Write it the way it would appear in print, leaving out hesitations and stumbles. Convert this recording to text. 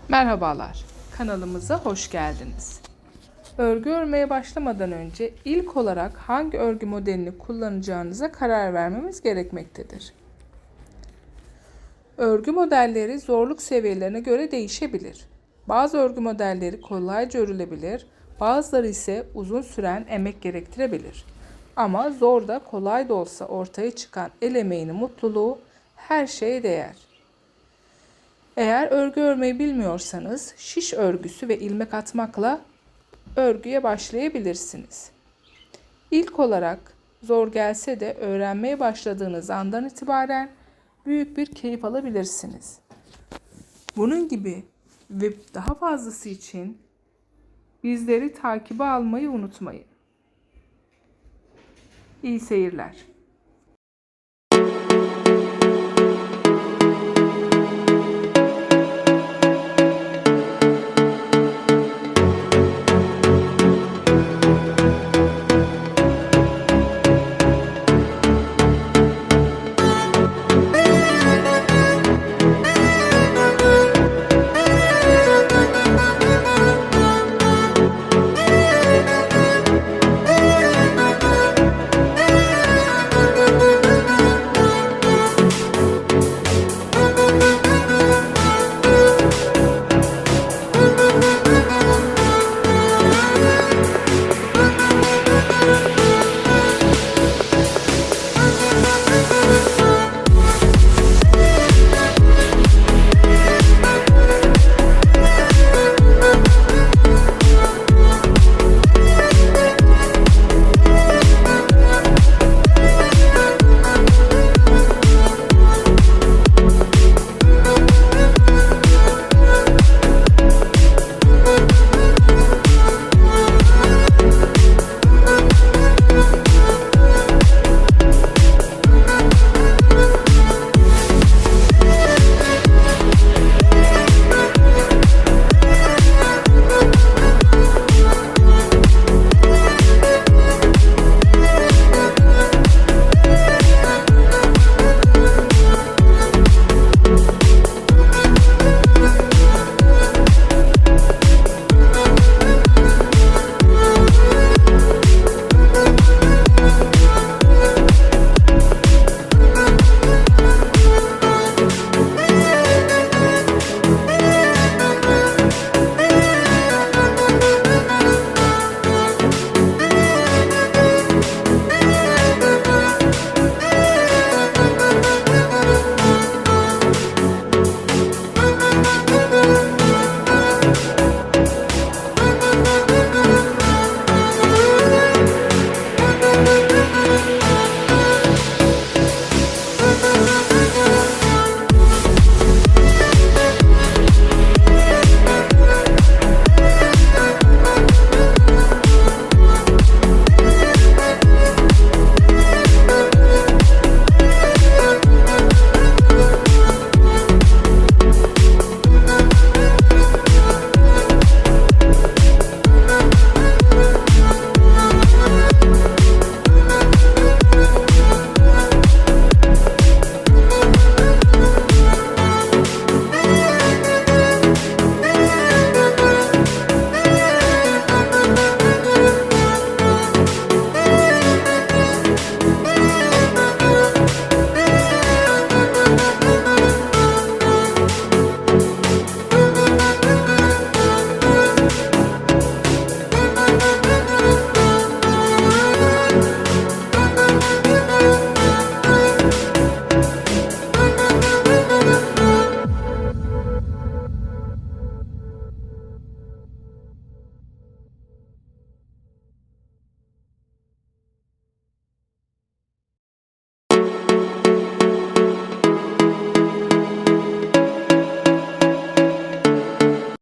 Merhabalar, kanalımıza hoş geldiniz. Örgü örmeye başlamadan önce ilk olarak hangi örgü modelini kullanacağınıza karar vermemiz gerekmektedir. Örgü modelleri zorluk seviyelerine göre değişebilir. Bazı örgü modelleri kolayca örülebilir, bazıları ise uzun süren emek gerektirebilir. Ama zor da kolay da olsa ortaya çıkan el emeğinin mutluluğu her şeye değer. Eğer örgü örmeyi bilmiyorsanız şiş örgüsü ve ilmek atmakla örgüye başlayabilirsiniz. İlk olarak zor gelse de öğrenmeye başladığınız andan itibaren büyük bir keyif alabilirsiniz. Bunun gibi ve daha fazlası için bizleri takibe almayı unutmayın. İyi seyirler.